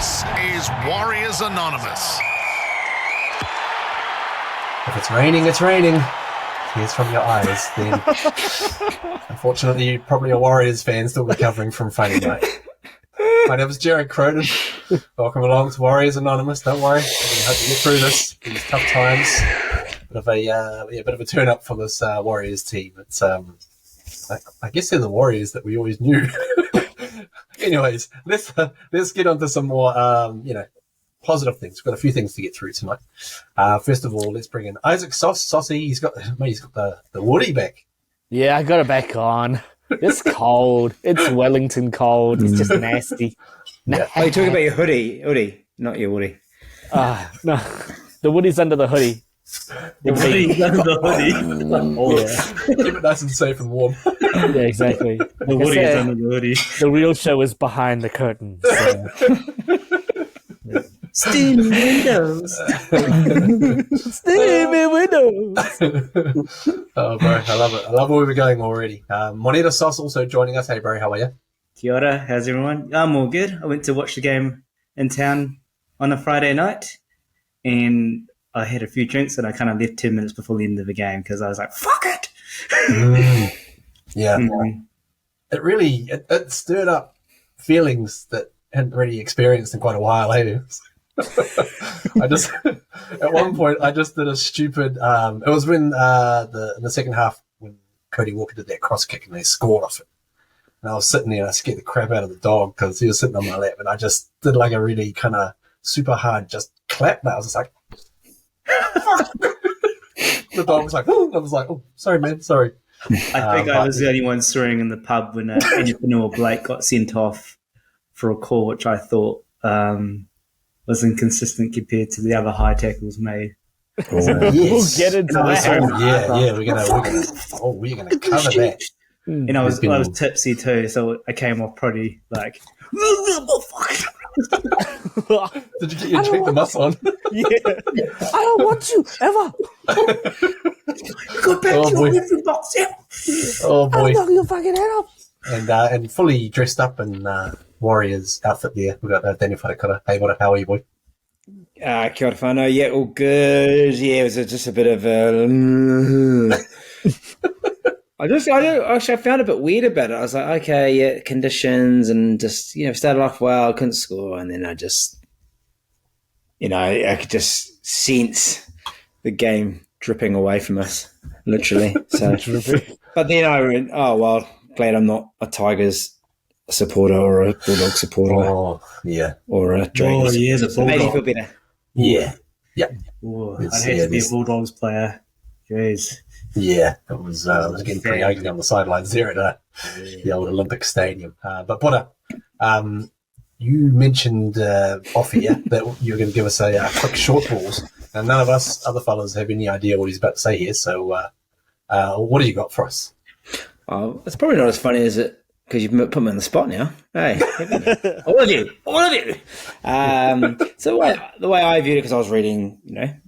This is Warriors Anonymous. If it's raining, it's raining. Tears from your eyes. Then, unfortunately, you probably a Warriors fan still recovering from fainting, mate. My name is Jared Cronin. Welcome along to Warriors Anonymous. Don't worry, we hope to get through these tough times. Bit of a turn up for this Warriors team. It's I guess they're the Warriors that we always knew. Anyways, let's get on to some more positive things. We've got a few things to get through tonight. First of all, let's bring in Isaac Saucy. He's got the Woody back. Yeah, I got it back on. It's cold. It's Wellington cold. It's just nasty. Yeah. Oh, you're talking about your hoodie, not your Woody. No, the Woody's under the hoodie. The Woody's under the hoodie. Keep it nice and safe and warm. Yeah, exactly. The Woody is under the hoodie. The real show is behind the curtain. So. Steamy windows. Steamy windows. Oh, bro, I love it. I love where we're going already. Moneta Sauce also joining us. Hey, bro, how are you? Kia ora, how's everyone? I'm all good. I went to watch the game in town on a Friday night, and I had a few drinks, and I kind of left 10 minutes before the end of the game because I was like, fuck it! Yeah. Mm. It really it stirred up feelings that I hadn't really experienced in quite a while, hey? I just at one point I just did a stupid it was when in the second half when Cody Walker did that cross kick and they scored off it, and I was sitting there and I scared the crap out of the dog because he was sitting on my lap, and I just did like a really kind of super hard just clap, but I was just like the dog was like, oh, I was like, oh, sorry man, sorry. I think I was the only one swearing in the pub when Anthony or Blake got sent off for a call, which I thought was inconsistent compared to the other high tackles made. Oh, yes. We'll get into that. We're gonna cover that. And I was tipsy too, so I came off pretty like. Did you get your drink the muss on? Yeah. I don't want you ever. Go back to your living box. Oh boy! I'll knock your fucking head off. And fully dressed up in Warriors outfit there. We've got Daniel Wharekura. Hey, how are you, boy? Kia ora whanau. Yeah, all good. Yeah, it was just a bit of a... I found it a bit weird about it. I was like, okay, yeah, conditions, and just, started off well, couldn't score, and then I just, I could just sense the game dripping away from us, literally. So, but then I went, oh, well, glad I'm not a Tigers supporter or a Bulldog supporter. Oh, yeah. Or a Dragons. Oh, yeah, the Bulldog. Made you feel better. Yeah. Yeah. Oh, I'd hate to be a Bulldogs player. Jeez. Yeah, it was getting pretty ugly on the sidelines there at the old Olympic Stadium. But Potter, you mentioned off here that you were going to give us a quick short pause, and none of us other fellas have any idea what he's about to say here. So, what do you got for us? It's probably not as funny as it, because you've put me on the spot now. Hey, all of you. So the way I viewed it, because I was reading,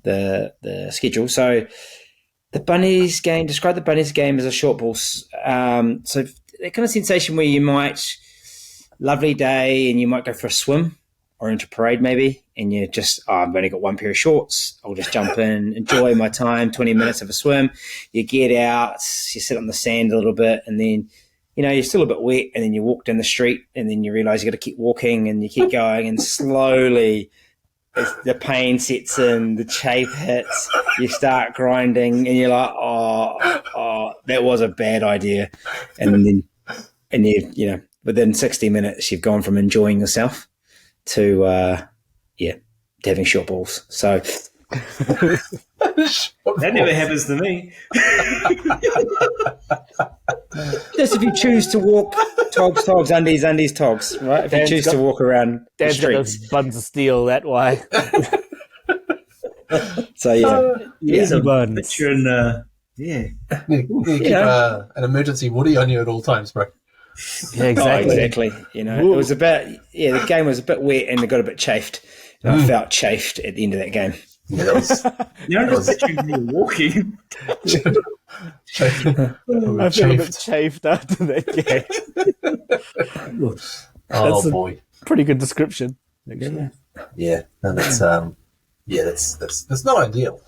the schedule. So the Bunnies game, describe the Bunnies game as a short ball. So that kind of sensation where you might, lovely day, and you might go for a swim or into parade maybe, and you just, I've only got one pair of shorts. I'll just jump in, enjoy my time, 20 minutes of a swim. You get out, you sit on the sand a little bit, and then, you're still a bit wet, and then you walk down the street, and then you realize you got to keep walking, and you keep going, and slowly the pain sets in, the chafe hits, you start grinding, and you're like, oh, that was a bad idea. And then, within 60 minutes, you've gone from enjoying yourself to having short balls. So that never happens to me. Just if you choose to walk togs, undies, togs, right? If you choose to walk around the Dad's got streets. those buns of steel that way. So, Easy buns. Picture in, You keep an emergency Woody on you at all times, bro. Yeah, exactly. Exactly. It was the game was a bit wet and it got a bit chafed. And I felt chafed at the end of that game. Yeah, that was... you're not picturing me walking. I feel a bit chafed after that game. Oh, boy. Pretty good description. actually. Yeah, and it's that's not ideal.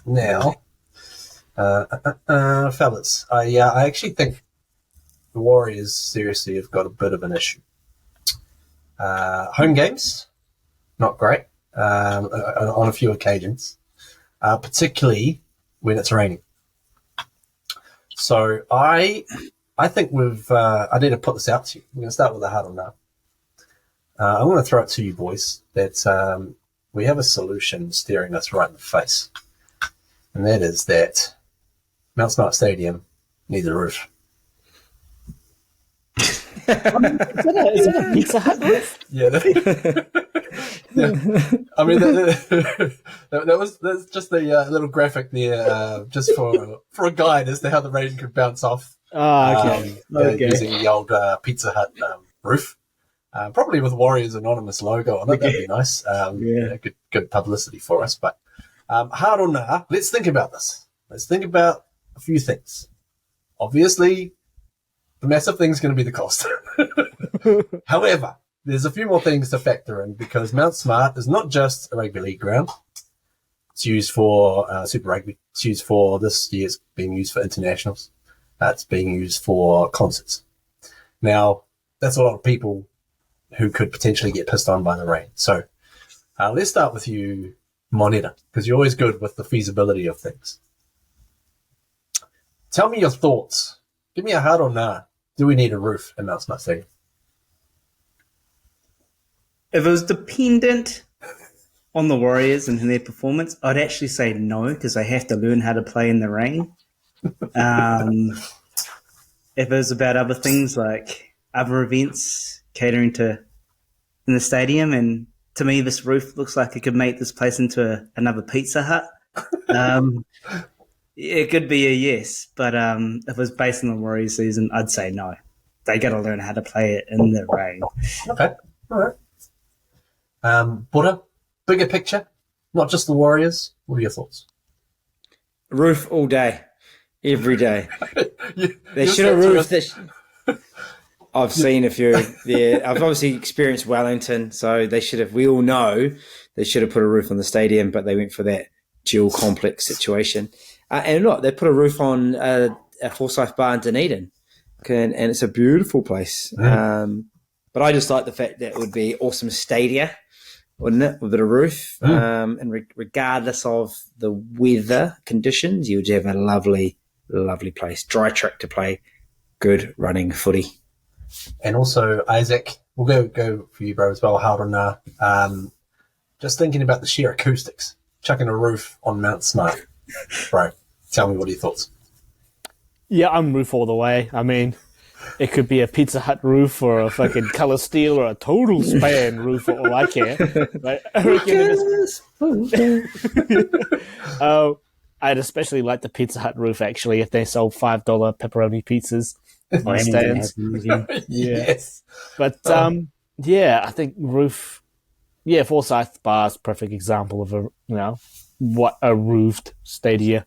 Now, fellas, I actually think the Warriors seriously have got a bit of an issue. Home games, not great on a few occasions, particularly when it's raining. So I think I need to put this out to you. We're going to start with a hard on now. I'm going to throw it to you boys that we have a solution staring us right in the face, and that is that Mount Smart Stadium needs a roof. Is that a Pizza Hut roof? Yeah. I mean, that's just the little graphic there, just for a guide as to how the rain could bounce off. Okay. Using the old Pizza Hut roof, probably with Warriors Anonymous logo on it. That'd be nice. Good publicity for us. But hard or nah, let's think about this. Let's think about a few things. Obviously, the massive thing's going to be the cost. However, there's a few more things to factor in because Mount Smart is not just a rugby league ground. It's used for Super Rugby. It's used for this year's being used for internationals. It's being used for concerts. Now, that's a lot of people who could potentially get pissed on by the rain. So let's start with you, Moneta, because you're always good with the feasibility of things. Tell me your thoughts. Give me a hard or nah. Do we need a roof in Mount Smart Stadium? If it was dependent on the Warriors and their performance, I'd actually say no, because they have to learn how to play in the rain. If it was about other things like other events catering to in the stadium, and to me this roof looks like it could make this place into another Pizza Hut. It could be a yes, but if it was based on the Warriors season, I'd say no. They got to learn how to play it in the rain. Okay, all right. Buddha, bigger picture, not just the Warriors. What are your thoughts? Roof all day, every day. They should have roofed this. I've seen a few. Yeah, I've obviously experienced Wellington, so they should have. We all know they should have put a roof on the stadium, but they went for that dual complex situation. And look, they put a roof on a Forsyth Bar in Dunedin, and it's a beautiful place. But I just like the fact that it would be awesome stadia, wouldn't it, with a roof? And regardless of the weather conditions, you would have a lovely, lovely place. Dry track to play good running footy. And also, Isaac, we'll go for you, bro, as well, hard on nah. Just thinking about the sheer acoustics, chucking a roof on Mount Smart. Bro, tell me what are your thoughts? Yeah, I'm roof all the way. I mean, it could be a Pizza Hut roof or a fucking Colour Steel or a Total Span roof for all I care. But I reckon I'd especially like the Pizza Hut roof, actually, if they sold $5 pepperoni pizzas on stands. Yes. But, I think roof... Yeah, Forsyth Bar's perfect example of what a roofed stadia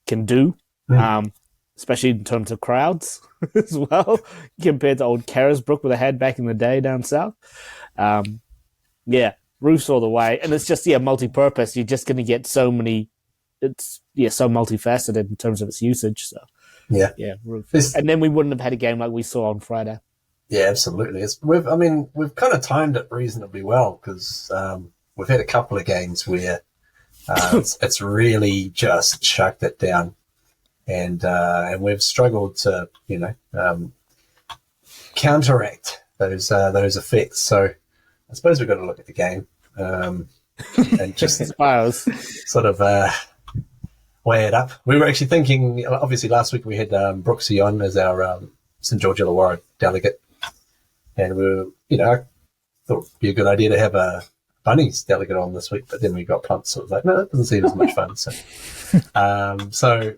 can do, especially in terms of crowds as well, compared to old Carisbrook with I had back in the day down south. Roofs all the way, and it's just multi-purpose. You're just going to get so many. It's so multifaceted in terms of its usage. So roof, and then we wouldn't have had a game like we saw on Friday. Yeah, absolutely. We've kind of timed it reasonably well because we've had a couple of games where it's really just chucked it down, and we've struggled to counteract those effects. So I suppose we've got to look at the game and just sort of weigh it up. We were actually thinking, obviously last week we had Brooksy on as our St George Illawarra delegate. And we were, I thought it'd be a good idea to have a Bunnies delegate on this week, but then we got plumped, so it was like, no, that doesn't seem as much fun. So,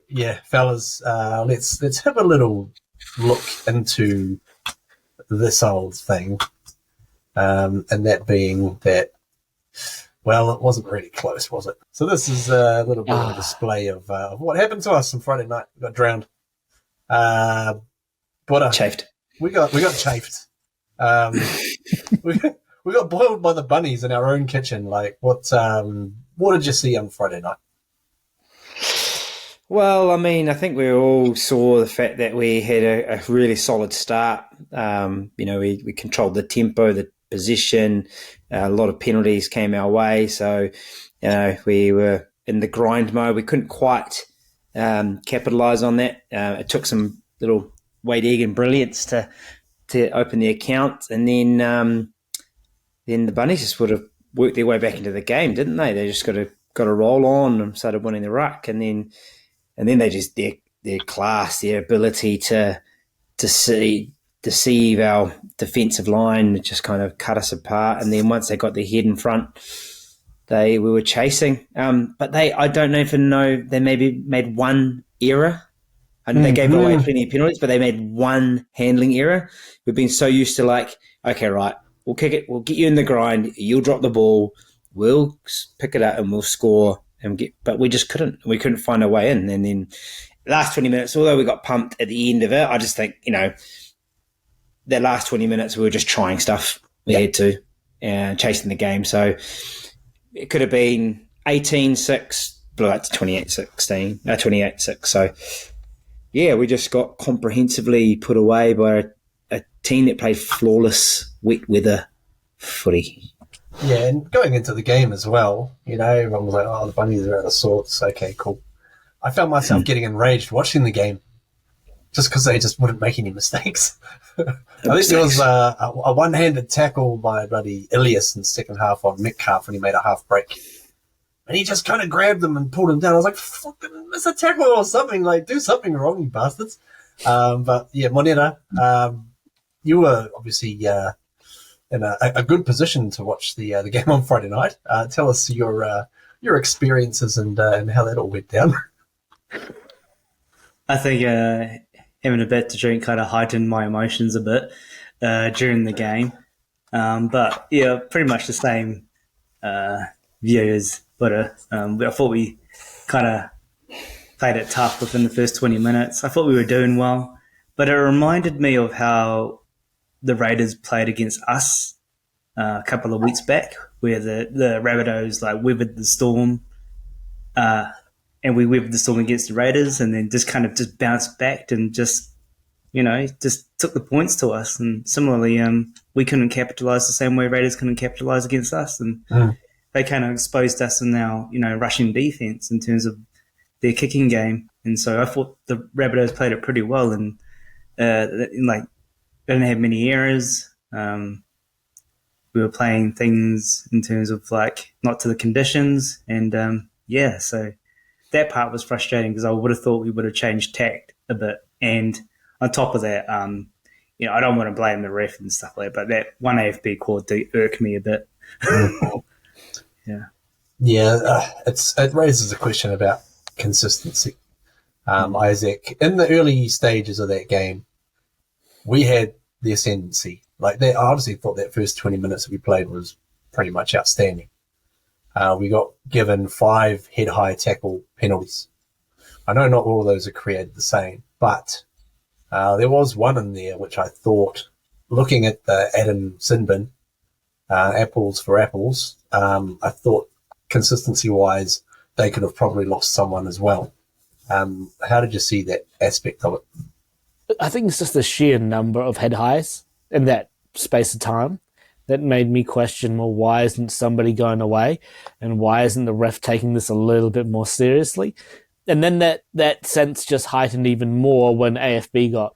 fellas, let's have a little look into this old thing, and that being that, well, it wasn't really close, was it? So this is a little bit of a display of what happened to us on Friday night. We got drowned. But chafed. We got chafed. We've we got boiled by the bunnies in our own kitchen. Like, what did you see on Friday night? Well, I mean, I think we all saw the fact that we had a really solid start. We controlled the tempo, the position. A lot of penalties came our way. So, we were in the grind mode. We couldn't quite capitalise on that. It took some little Wade Egan brilliance to open the account. And then the bunnies just would have worked their way back into the game, didn't they? They just got a roll on and started winning the ruck. And then they just their class, their ability to deceive our defensive line, just kind of cut us apart. And then once they got their head in front, we were chasing. But I don't even know, they maybe made one error. And they gave away plenty of penalties, but they made one handling error. We've been so used to like, okay, right, we'll kick it, we'll get you in the grind, you'll drop the ball, we'll pick it up and we'll score. But we just couldn't. We couldn't find our way in. And then the last 20 minutes, although we got pumped at the end of it, I just think, the last 20 minutes we were just trying stuff. We had to and chasing the game. So it could have been 18-6, blew out to 28-6. So, yeah, we just got comprehensively put away by a team that played flawless, wet weather footy. Yeah, and going into the game as well, everyone was like, oh, the bunnies are out of sorts. Okay, cool. I found myself getting enraged watching the game just because they just wouldn't make any mistakes. I think there was a one-handed tackle by bloody Ilias in the second half on Metcalf when he made a half break. And he just kind of grabbed him and pulled him down. I was like, fucking miss a tackle or something. Like, do something wrong, you bastards. But, yeah, Monera, you were obviously in a good position to watch the game on Friday night. Tell us your experiences and how that all went down. I think having a bit to drink kind of heightened my emotions a bit during the game. But, yeah, pretty much the same view as Butter. I thought we kind of played it tough within the first 20 minutes. I thought we were doing well. But it reminded me of how the Raiders played against us a couple of weeks back, where the Rabbitohs weathered the storm, and we weathered the storm against the Raiders, and then just bounced back and just took the points to us. And similarly, we couldn't capitalise the same way Raiders couldn't capitalise against us, and they kind of exposed us in our rushing defence in terms of their kicking game. And so I thought the Rabbitohs played it pretty well, and they didn't have many errors. We were playing things in terms of not to the conditions, and so that part was frustrating because I would have thought we would have changed tact a bit. And on top of that, I don't want to blame the ref and stuff like that, but that one AFB call did irk me a bit. It raises a question about consistency. Isaac, in the early stages of that game, we had the ascendancy. I honestly thought that first 20 minutes that we played was pretty much outstanding. We got given 5 head-high tackle penalties. I know not all of those are created the same, but there was one in there which I thought, looking at the Adam Sinbin, apples for apples, I thought consistency-wise they could have probably lost someone as well. How did you see that aspect of it? I think it's just the sheer number of head highs in that space of time that made me question, well, why isn't somebody going away? And why isn't the ref taking this a little bit more seriously? And then that sense just heightened even more when AFB got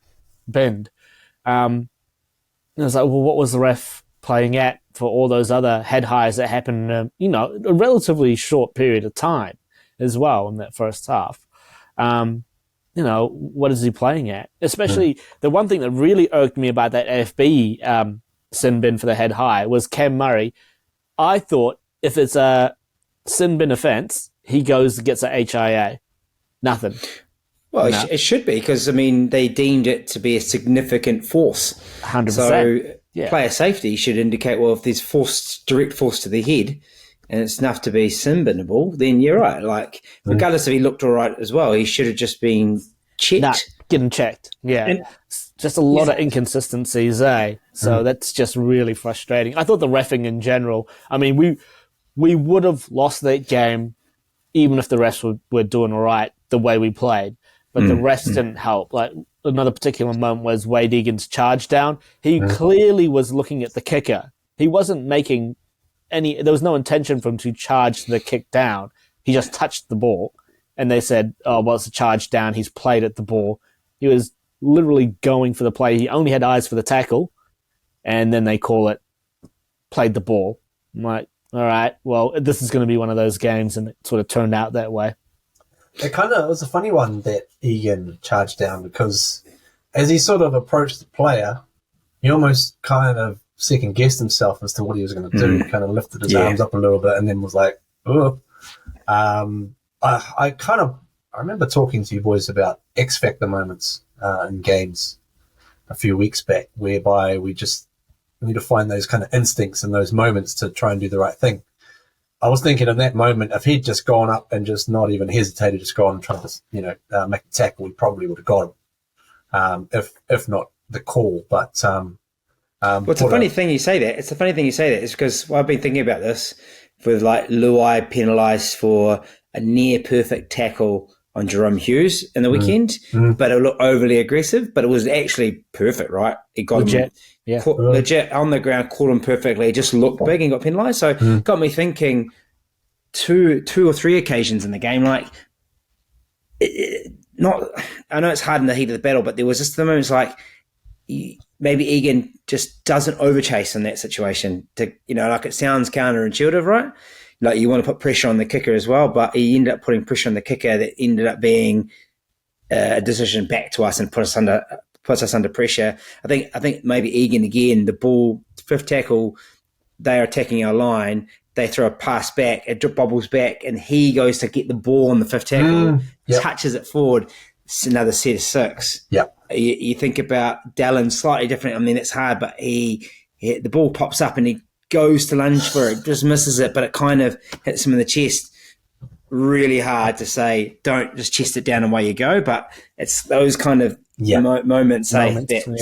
binned. I was like, well, what was the ref playing at for all those other head highs that happened in a relatively short period of time as well in that first half? What is he playing at? Especially the one thing that really irked me about that AFB sin bin for the head high was Cam Murray. I thought if it's a sin bin offence, he gets a HIA. Nothing. Well, it should be because, they deemed it to be a significant force. 100%. So player safety should indicate, well, if there's direct force to the head and it's enough to be sin binnable, then you're right. Regardless if he looked all right as well, he should have just been checked. Nah, getting checked. Yeah. And- It's just a lot of inconsistencies, eh? So that's just really frustrating. I thought the reffing in general, I mean, we would have lost that game even if the refs were doing all right the way we played. But the refs didn't help. Like, another particular moment was Wade Egan's charge down. He clearly was looking at the kicker. He wasn't making there was no intention for him to charge the kick down. He just touched the ball. And they said, oh, well, it's a charge down. He's played at the ball. He was literally going for the play. He only had eyes for the tackle. And then they call it, played the ball. I'm like, all right, well, this is going to be one of those games. And it sort of turned out that way. It was a funny one that Egan charged down, because as he sort of approached the player, he almost kind of second-guessed himself as to what he was going to do. He kind of lifted his arms up a little bit and then was like, oh. I remember talking to you boys about X Factor moments in games a few weeks back, whereby we need to find those kind of instincts and those moments to try and do the right thing. I was thinking in that moment, if he'd just gone up and just not even hesitated, just gone and tried to, make a tackle, we probably would have got him. If not the call, but Well, it's a funny thing you say that. It's a funny thing you say that. It's because I've been thinking about this with like Luai penalised for a near perfect tackle on Jerome Hughes in the weekend, but it looked overly aggressive, but it was actually perfect, right? It got Legit. him legit on the ground, caught him perfectly, just looked big and got penalised. So it got me thinking two or three occasions in the game, like I know it's hard in the heat of the battle, but there was just the moments like maybe Egan just doesn't overchase in that situation. Like it sounds counterintuitive, right? Like you want to put pressure on the kicker as well, but he ended up putting pressure on the kicker that ended up being a decision back to us and puts us under pressure. I think maybe Egan again, the ball, fifth tackle, they are attacking our line. They throw a pass back, it bobbles back, and he goes to get the ball on the fifth tackle, touches it forward. It's another set of six. Yeah. You think about Dallin slightly different. I mean, it's hard, but the ball pops up and he goes to lunge for it, just misses it, but it kind of hits him in the chest. Really hard to say, don't just chest it down and away you go, but it's those kind of moments. Tiny details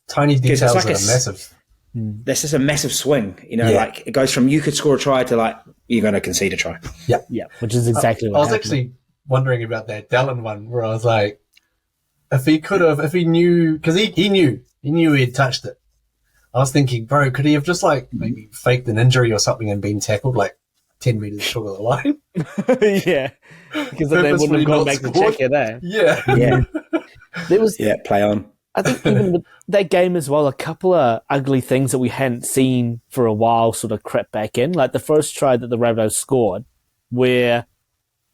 that are massive. That's just a massive swing, like it goes from you could score a try to like you're going to concede a try. Yeah, which is exactly what happened. Actually wondering about that Dallin one where I was like, if he knew, because he knew he'd touched it. I was thinking, bro, could he have just like maybe faked an injury or something and been tackled like 10 meters short of the line? Yeah, because then they wouldn't have gone back to check it, eh? Yeah. There was, play on. I think even with that game as well, a couple of ugly things that we hadn't seen for a while sort of crept back in. Like the first try that the Rabbitohs scored, where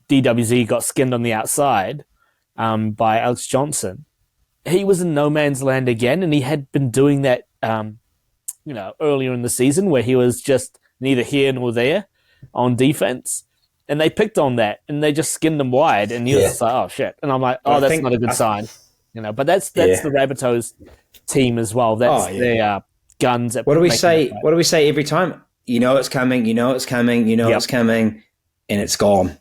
DWZ got skinned on the outside by Alex Johnson. He was in no man's land again, and he had been doing that, earlier in the season where he was just neither here nor there on defense. And they picked on that, and they just skinned him wide, and he was just like, oh, shit. And I'm like, that's not a good sign. But that's the Rabbitohs team as well. That's their guns. What do we say? What do we say every time? You know it's coming. You know it's coming. You know it's coming, and it's gone.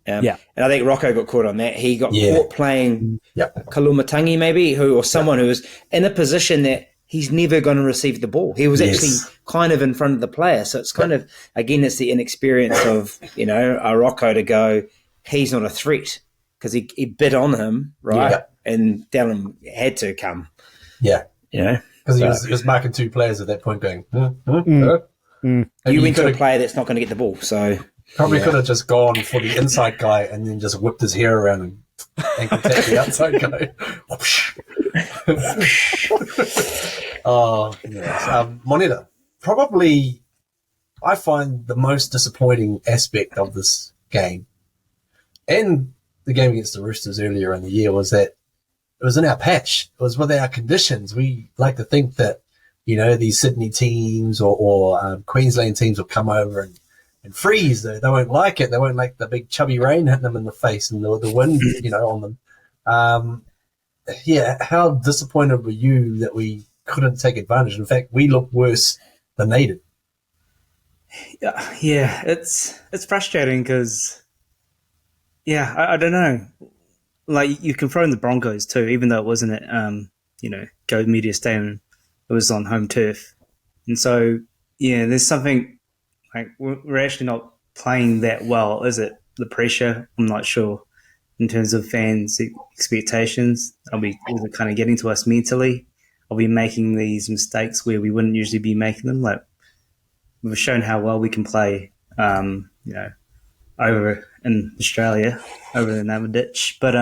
And I think Rocco got caught on that. He got caught playing Kalumatangi maybe, or someone who was in a position that he's never going to receive the ball. He was actually kind of in front of the player. So it's kind of, again, it's the inexperience of, a Rocco to go, he's not a threat because he bit on him, right? Yeah. And Dallin had to come. Yeah. Because he was marking two players at that point going, You went to a player that's not going to get the ball, so... Probably could have just gone for the inside guy and then just whipped his hair around and ankle tap the outside guy. Moneta, probably I find the most disappointing aspect of this game and the game against the Roosters earlier in the year was that it was in our patch. It was with our conditions. We like to think that, these Sydney teams or Queensland teams will come over and freeze. They won't like it. They won't like the big chubby rain hitting them in the face and the wind, on them. How disappointed were you that we couldn't take advantage? In fact, we looked worse than they did. Yeah, it's frustrating because, I don't know. like you can throw in the Broncos too, even though it wasn't at Go Media Stadium, it was on home turf, and so yeah, there's something like we're actually not playing that well, is it? The pressure, I'm not sure in terms of fans' expectations. Is it kind of getting to us mentally? Are we making these mistakes where we wouldn't usually be making them? Like we've shown how well we can play, over in Australia, over in Aberditch. But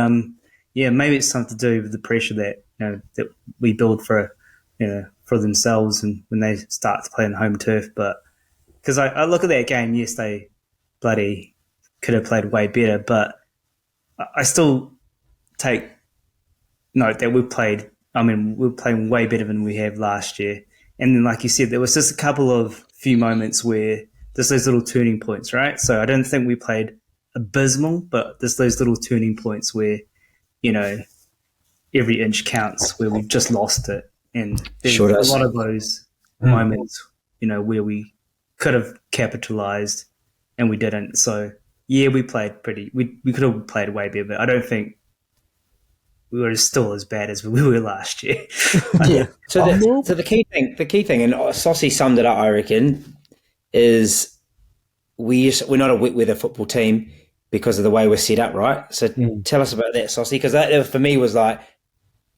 maybe it's something to do with the pressure that that we build for for themselves, and when they start to play on home turf. But because I look at that game, yes, they bloody could have played way better, but I still take note that we're playing way better than we have last year. And then, like you said, there was just a couple of few moments where there's those little turning points, right? So I don't think we played abysmal, but there's those little turning points where, every inch counts, where we've just lost it. And there's a lot of those moments, where we could have capitalized and we didn't. So, yeah, we played we could have played way better, but I don't think we were still as bad as we were last year. Yeah. So the key thing, and Saucy summed it up, I reckon, is we're not a wet weather football team because of the way we're set up, right? So tell us about that, Saucy, because that for me was like,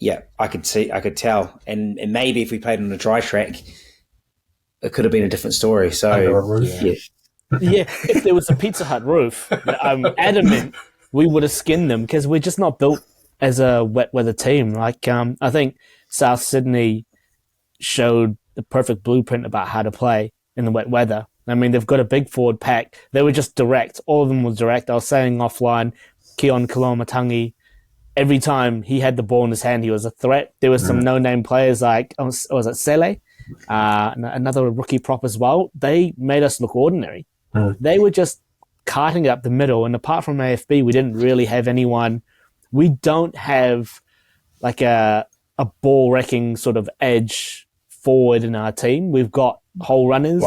yeah, I could tell, and maybe if we played on a dry track, it could have been a different story. So yeah, if there was a Pizza Hut roof, I'm adamant we would have skinned them because we're just not built as a wet weather team. Like I think South Sydney showed the perfect blueprint about how to play in the wet weather. I mean, they've got a big forward pack. They were just direct. All of them was direct. I was saying offline, Keon Kalomatangi, every time he had the ball in his hand, he was a threat. There were some no-name players like, was it Sele? Another rookie prop as well. They made us look ordinary. They were just carting it up the middle. And apart from AFB, we didn't really have anyone. We don't have like a ball-wrecking sort of edge forward in our team. We've got hole runners,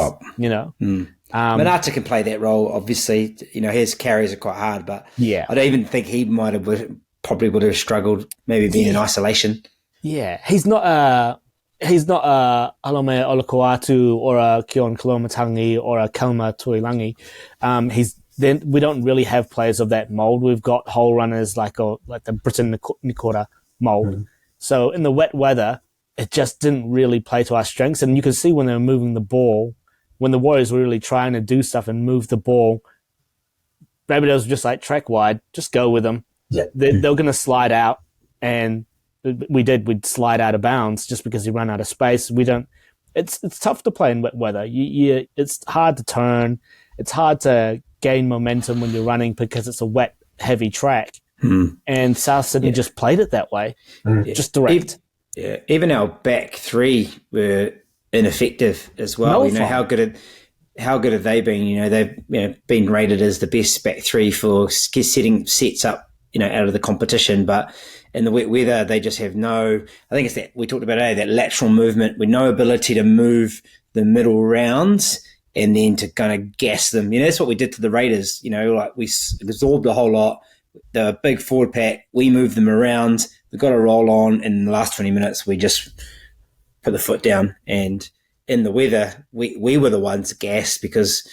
Manata can play that role, obviously. His carries are quite hard, but yeah, I don't even think he probably would have struggled maybe being in isolation. Yeah, he's not a Alome Olokoatu or a Keon Kalomatangi or a Kalma Tuilangi. We don't really have players of that mold. We've got hole runners like the Britain Nikora mold. So in the wet weather, it just didn't really play to our strengths. And you could see when they were moving the ball, when the Warriors were really trying to do stuff and move the ball, Rabbitohs was just like track wide, just go with them. Yeah. They were going to slide out, and we'd slide out of bounds just because you run out of space. It's tough to play in wet weather. It's hard to turn. It's hard to gain momentum when you're running because it's a wet, heavy track. And South Sydney just played it that way, just direct. Even our back three were ineffective as well. How good have they been? They've been rated as the best back three for setting sets up, out of the competition. But in the wet weather, they just have no. I think it's that we talked about that lateral movement with no ability to move the middle rounds and then to kind of gas them. That's what we did to the Raiders. Like we absorbed a whole lot. The big forward pack, we moved them around. We got a roll on, and in the last 20 minutes, we just put the foot down. And in the weather, we were the ones gassed because,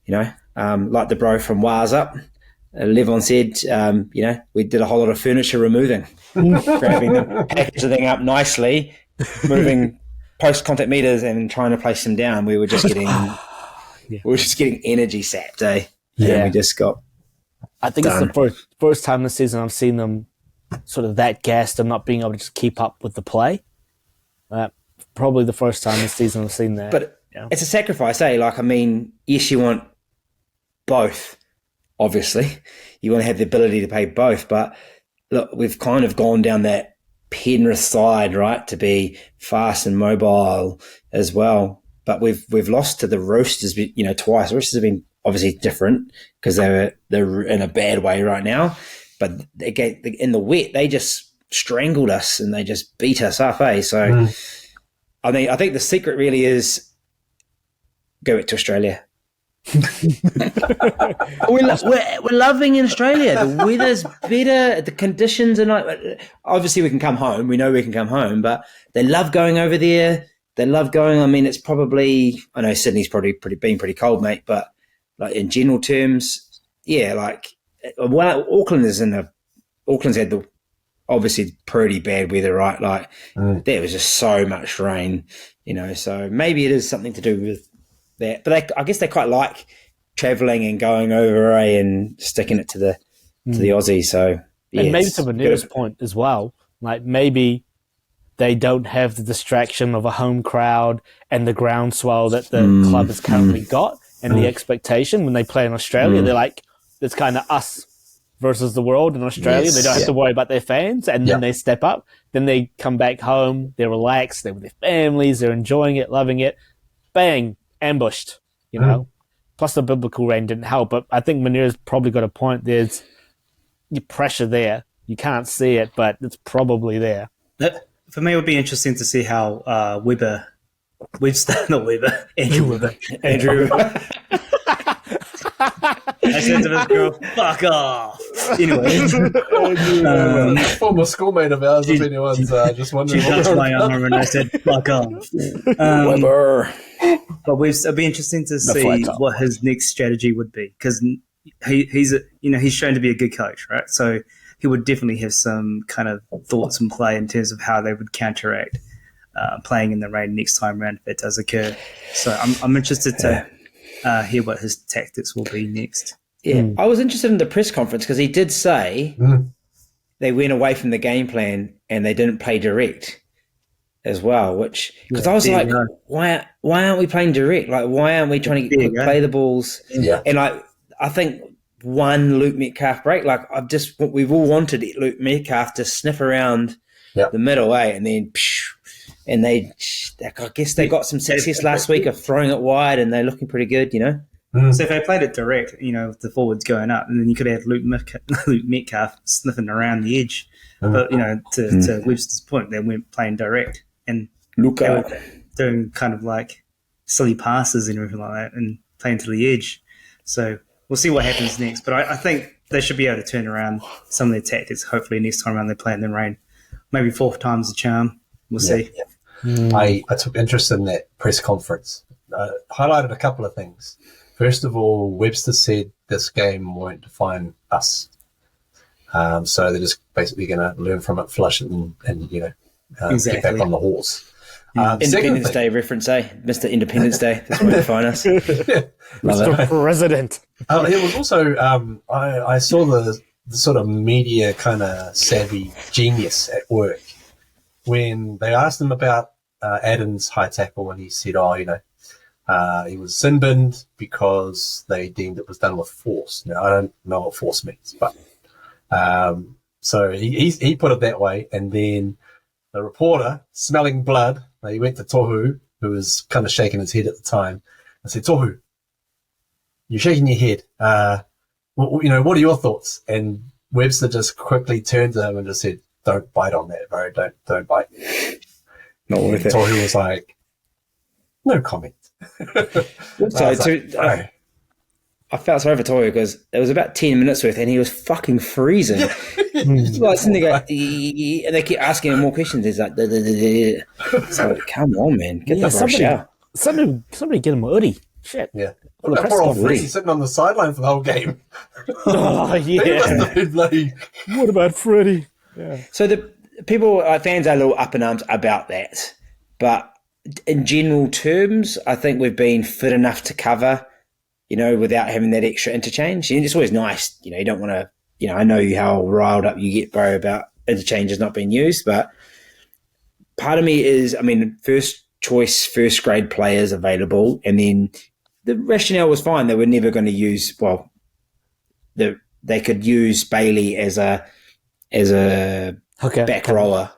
like the bro from Wars Up, Levon said, we did a whole lot of furniture removing, grabbing the packaging up nicely, moving post-contact meters and trying to place them down. We were just getting, energy sapped, eh? Yeah. And we just got. I think it's the first time this season I've seen them sort of that gassed and not being able to just keep up with the play. Probably the first time this season I've seen that. But it's a sacrifice, eh? Yes, you want both, obviously. You want to have the ability to play both. But look, we've kind of gone down that Penrith side, right, to be fast and mobile as well. But we've lost to the Roosters, twice. The Roosters have been obviously different because they're in a bad way right now. But in the wet, they just strangled us and they just beat us up, eh? So I think the secret really is go back to Australia. We're loving in Australia. The weather's better. The conditions are not. Obviously, we can come home. We know we can come home, but they love going over there. They love going. I mean, it's probably. I know Sydney's probably been pretty cold, mate. But like in general terms, yeah. Like, well, Auckland's had the obviously pretty bad weather, right? Like there was just so much rain, So maybe it is something to do with that. But I guess they quite like travelling and going over and sticking it to the Aussie. So yeah, and maybe to Manira's point as well, like maybe they don't have the distraction of a home crowd and the groundswell that the club has currently got, and the expectation when they play in Australia. They're like, it's kind of us versus the world in Australia. Yes, they don't have to worry about their fans, and then they step up. Then they come back home, they're relaxed, they're with their families, they're enjoying it, loving it. Bang, ambushed, Plus the biblical rain didn't help, but I think Manira's probably got a point. There's pressure there. You can't see it, but it's probably there. For me, it would be interesting to see how Andrew Webber. I said to this girl, "Fuck off." Anyway, former schoolmate of ours, if anyone's just wondering. She touched my arm and I said, "Fuck off." Webber. But it'd be interesting to see what his next strategy would be, because he's shown to be a good coach, right? So he would definitely have some kind of thoughts in play in terms of how they would counteract playing in the rain next time around if it does occur. So I'm interested to hear what his tactics will be next. Yeah, I was interested in the press conference because he did say they went away from the game plan and they didn't play direct as well. Which because I was like, why aren't we playing direct? Like, why aren't we trying to play the balls? Yeah, and I think one Luke Metcalf break. Like we've all wanted Luke Metcalf to sniff around the middle, and then. And I guess they got some success last week of throwing it wide, and they're looking pretty good, So if they played it direct, with the forwards going up, and then you could have Luke Metcalf sniffing around the edge. But to Webster's point, they weren't playing direct, and they were doing kind of like silly passes and everything like that, and playing to the edge. So we'll see what happens next. But I think they should be able to turn around some of their tactics. Hopefully next time around they play in the rain. Maybe fourth time's the charm. We'll see. Yeah. I took interest in that press conference. Highlighted a couple of things. First of all, Webster said this game won't define us. So they're just basically going to learn from it, flush it, and get back on the horse. Independence Day reference, Mr. Independence Day. That's where to find us. Mr. President. It was also, I saw the sort of media kind of savvy genius at work when they asked him about Adam's high tackle, and he said, he was sin-binned because they deemed it was done with force. Now, I don't know what force means, but so he put it that way. And then the reporter, smelling blood, he went to Tohu, who was kind of shaking his head at the time, and said, "Tohu, you're shaking your head. What are your thoughts?" And Webster just quickly turned to him and just said, "Don't bite on that, bro. Don't bite." Not worth it. Tohu was like, "No comment." I felt sorry for Toru because it was about 10 minutes worth and he was fucking freezing. Like, and they keep asking him more questions. He's like, so come on, man. Get the brush out. Somebody get him a hoodie. Shit. Yeah. What about poor old Freddie sitting on the sideline for the whole game? Oh, yeah. What about Freddie? Yeah. So the people, fans are a little up in arms about that. But in general terms, I think we've been fit enough to cover, without having that extra interchange. And it's always nice, you don't want to, I know how riled up you get, bro, about interchanges not being used, but part of me is, first choice, first grade players available, and then the rationale was fine. They were never going to use, they could use Bailey as a back rower.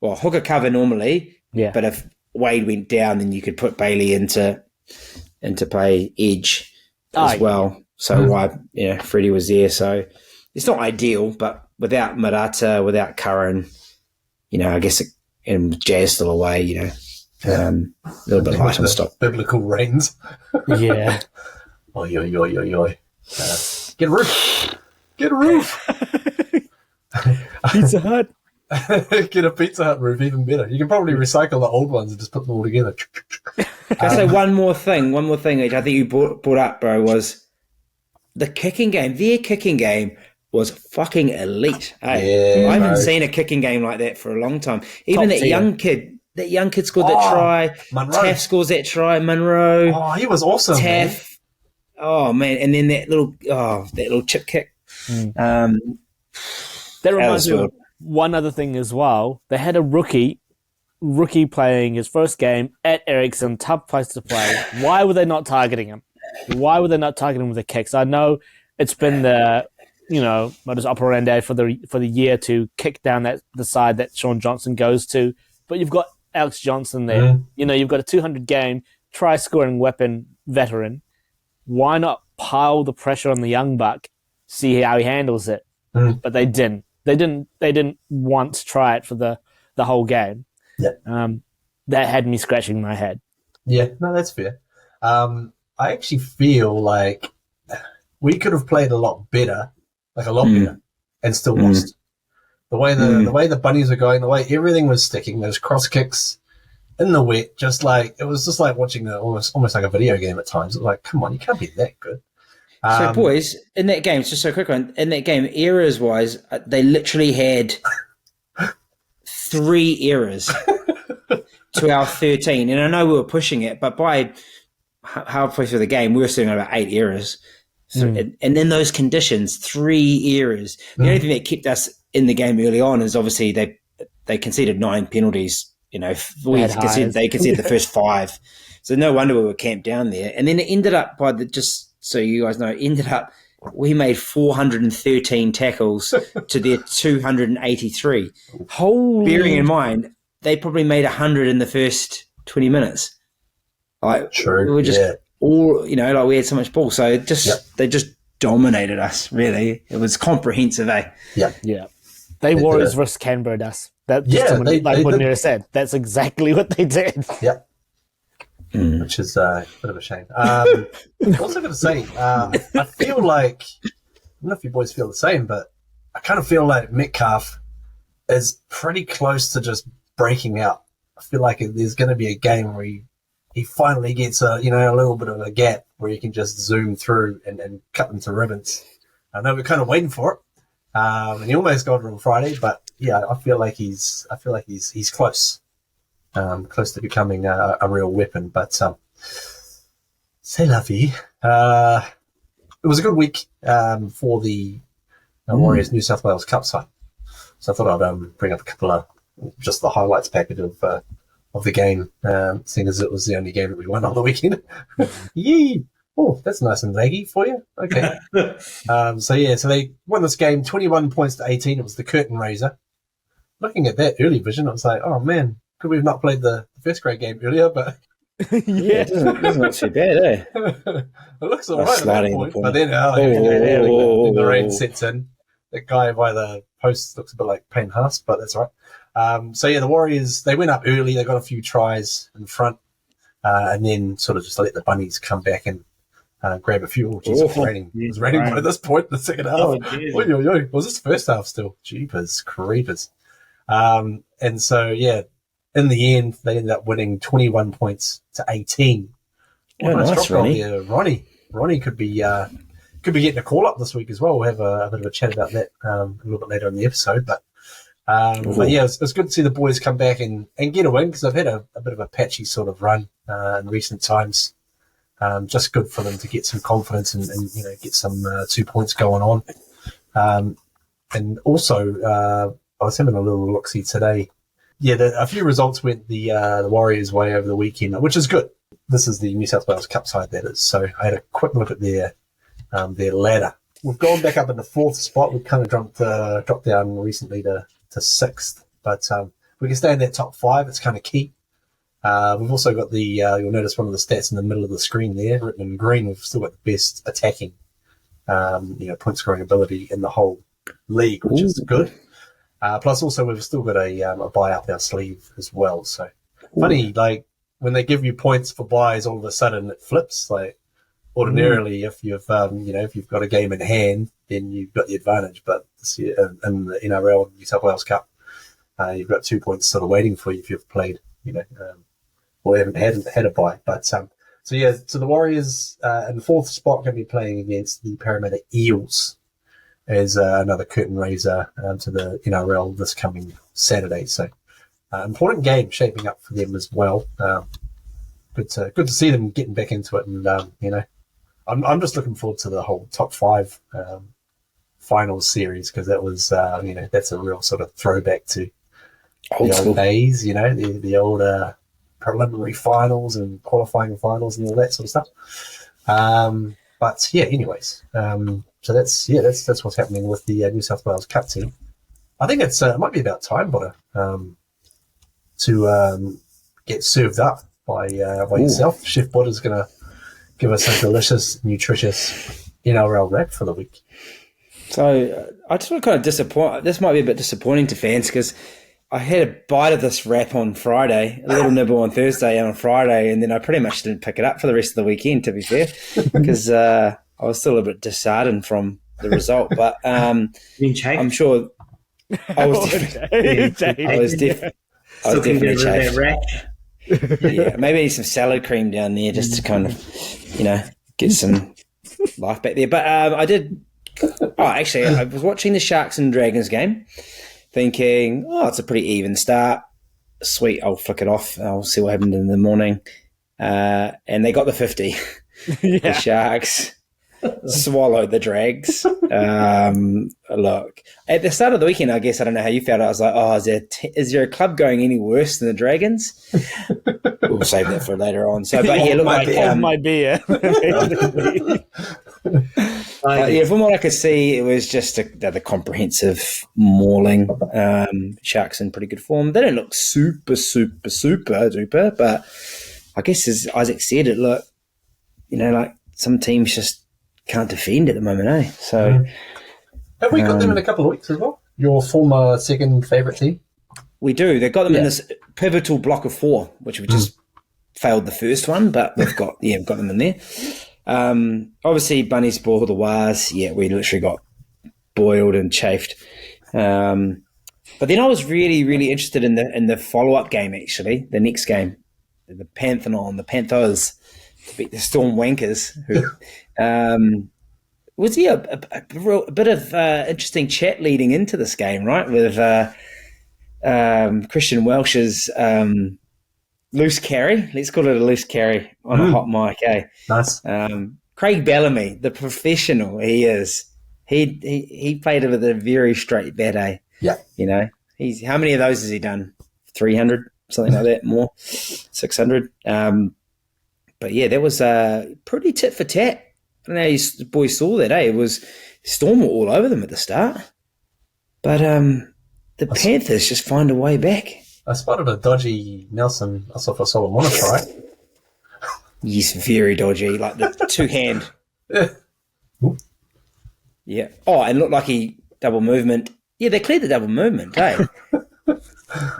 Well, hooker cover normally, but if Wade went down, then you could put Bailey into play edge as well. So Freddie was there. So it's not ideal, but without Murata, without Curran, I guess and Jazz still away, a little bit light on the stock. Biblical rains. Yeah. Oi, oi, oi, oi, oi. Get a roof. Get a roof. Pizza Hut. Get a Pizza Hut roof, even better. You can probably recycle the old ones and just put them all together. Can I say one more thing, which I think you brought up, bro, was the kicking game. Their kicking game was fucking elite. Hey? Yeah, I haven't bro. seen a kicking game like that for a long time. Even Top that tier. young kid scored that try. Monroe. Taff scores that try. Monroe. Oh, he was awesome, man. Taff. Oh man, and then that little chip kick. That reminds me of one other thing as well. They had a rookie playing his first game at Ericsson, tough place to play. Why were they not targeting him? Why were they not targeting him with the kicks? I know it's been the modus operandi for the year to kick down the side that Sean Johnson goes to, but you've got Alex Johnson there. You've got a 200 game try scoring weapon veteran. Why not pile the pressure on the young buck, see how he handles it? But they didn't. They didn't want to try it for the whole game. Yeah. That had me scratching my head. Yeah, no, that's fair. I actually feel like we could have played a lot better, better, and still lost. The way the bunnies were going, the way everything was sticking, those cross kicks in the wet, it was just like watching almost like a video game at times. It was like, come on, you can't be that good. So, boys, in that game, just so quick one, in that game, errors-wise, they literally had 3 errors to our 13. And I know we were pushing it, but by halfway through the game, we were sitting at about 8 errors. So, and then those conditions, 3 errors. The only thing that kept us in the game early on is obviously they conceded 9 penalties. They conceded the first 5. So no wonder we were camped down there. And then it ended up just so you guys know, we made 413 tackles to their 283. Bearing in mind, they probably made 100 in the first 20 minutes. True. We were just we had so much ball. So they just dominated us, really. It was comprehensive, eh? Yeah. Yeah. They Warriors versus Canberra us. What Nira said. That's exactly what they did. Yeah. Which is a bit of a shame. I'm also going to say, I feel like, I don't know if you boys feel the same, but I kind of feel like Metcalf is pretty close to just breaking out. I feel like there's going to be a game where he finally gets a little bit of a gap where he can just zoom through and cut them to ribbons. I know we're kind of waiting for it, and he almost got it on Friday, but yeah, I feel like he's close. Close to becoming a real weapon, but c'est la vie. It was a good week for the Warriors New South Wales Cup side, so I thought I'd bring up a couple of just the highlights package of the game, seeing as it was the only game that we won on the weekend. Yee! Oh, that's nice and laggy for you. Okay. So they won this game 21 points to 18. It was the curtain raiser. Looking at that early vision, I was like, oh man. Could we have not played the first grade game earlier? But yeah, it doesn't look too bad, eh? It looks all right at that point. But then the rain sets in. That guy by the post looks a bit like Payne Haas, but that's all right. The Warriors, they went up early. They got a few tries in front, and then sort of just let the bunnies come back and grab a few. Oh, geez, it was raining by this point in the second half. Was this the first half still? Jeepers creepers. In the end, they ended up winning 21 points to 18. Nice, Ronnie. Ronnie. Ronnie could be getting a call up this week as well. We'll have a bit of a chat about that a little bit later in the episode. But it's good to see the boys come back and get a win because they've had a bit of a patchy sort of run in recent times. Just good for them to get some confidence and get some 2 points going on. And also, I was having a little look-see today. Yeah, a few results went the Warriors' way over the weekend, which is good. This is the New South Wales Cup side, that is. So I had a quick look at their ladder. We've gone back up in the 4th spot. We've kind of dropped down recently to 6th. But we can stay in that top 5. It's kind of key. We've also got you'll notice one of the stats in the middle of the screen there, written in green. We've still got the best attacking, point scoring ability in the whole league, which is good. Plus, also, we've still got a buy up our sleeve as well. So, funny, like, when they give you points for buys, all of a sudden it flips. Like, ordinarily, if you've if you've got a game in hand, then you've got the advantage. But in the NRL New South Wales Cup, you've got 2 points sort of waiting for you if you've played, or haven't had a bye. But so the Warriors in the fourth spot going to be playing against the Parramatta Eels as another curtain raiser to the NRL this coming Saturday. So important game shaping up for them as well. Good to see them getting back into it, and I'm just looking forward to the whole top 5 finals series, because that was that's a real sort of throwback to the old days, the old preliminary finals and qualifying finals and all that sort of stuff. But yeah, anyways, so that's what's happening with the New South Wales Cup team. I think it might be about time, Butter, to get served up by yourself. Chef Butter's going to give us a delicious, nutritious NRL wrap for the week. So I just want to kind of disappoint. This might be a bit disappointing to fans, because I had a bite of this wrap on Friday, a little nibble on Thursday and on Friday, and then I pretty much didn't pick it up for the rest of the weekend, to be fair, because I was still a bit disheartened from the result. But I'm sure I was definitely chafed. Yeah, maybe some salad cream down there just to kind of, get some life back there. But I did. Oh, actually, I was watching the Sharks and Dragons game, thinking, it's a pretty even start. Sweet, I'll flick it off. I'll see what happened in the morning. And they got the 50. Yeah. The Sharks swallowed the Drags. Look, at the start of the weekend, I guess, I don't know how you felt. I was like, is there a club going any worse than the Dragons? We'll save that for later on. So, but yeah, look like might be. From what I could see, it was just the comprehensive mauling. Sharks in pretty good form. They don't look super duper, but I guess as Isaac said, it looked, like some teams just can't defend at the moment, eh? So, have we got them in a couple of weeks as well? Your former second favourite team? We do. They've got them in this pivotal block of 4, which we just failed the first one, but we've got them in there. Obviously, Bunnies ball the Wars. Yeah, we literally got boiled and chafed. But then I was really, really interested in the follow-up game, actually, the next game, the Panthers to beat the Storm Wankers, who was a bit of interesting chat leading into this game, right, with Christian Welsh's loose carry. Let's call it a loose carry on a hot mic, eh? Nice. Craig Bellamy, the professional he is, he played it with a very straight bat, eh? Yeah. He's how many of those has he done? 300, something like that, more, 600. But yeah, that was pretty tit for tat. I don't know if you boys saw that, eh? It was Storm were all over them at the start. But the Panthers just find a way back. I spotted a dodgy Nelson Asafa Solomon try. He's very dodgy, like the two-hand. Yeah. Oh, and looked like he double movement. Yeah, they cleared the double movement, eh?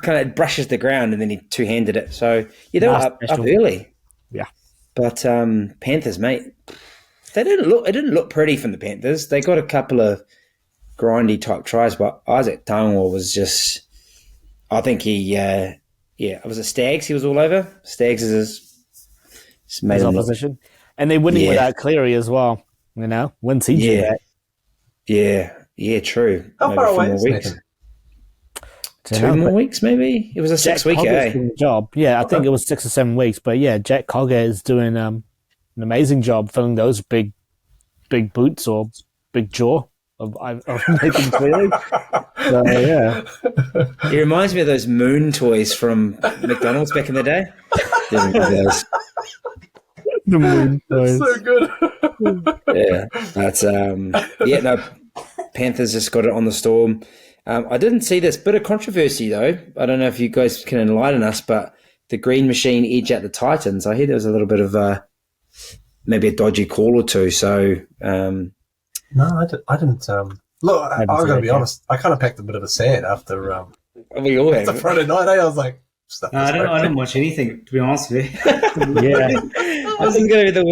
Kind of brushes the ground and then he two-handed it. So, yeah, they were up early. Yeah. But Panthers, mate, it didn't look pretty from the Panthers. They got a couple of grindy type tries, but Isaac Tangwa was just, I think it was a Stags he was all over. Stags is his opposition. And they're winning without Cleary as well, wins each. Yeah, true. How far away is weeks? 2 more weeks, maybe? It was a 6-week job. Yeah, I think it was 6 or 7 weeks. But yeah, Jack Cogger is doing an amazing job filling those big boots or big jaw of Nathan Cleary. So yeah, he reminds me of those moon toys from McDonald's back in the day. The moon toys, so good. Yeah, that's Panthers just got it on the Storm. I didn't see this bit of controversy though. I don't know if you guys can enlighten us, but the Green Machine edge at the Titans. I hear there was a little bit of maybe a dodgy call or two. So no, I didn't. Look, I got to be honest. I kind of packed a bit of a sad after. We all have. It's a Friday night. I was like, stuff. No, I don't watch anything, to be honest with you. Yeah. This is going to be the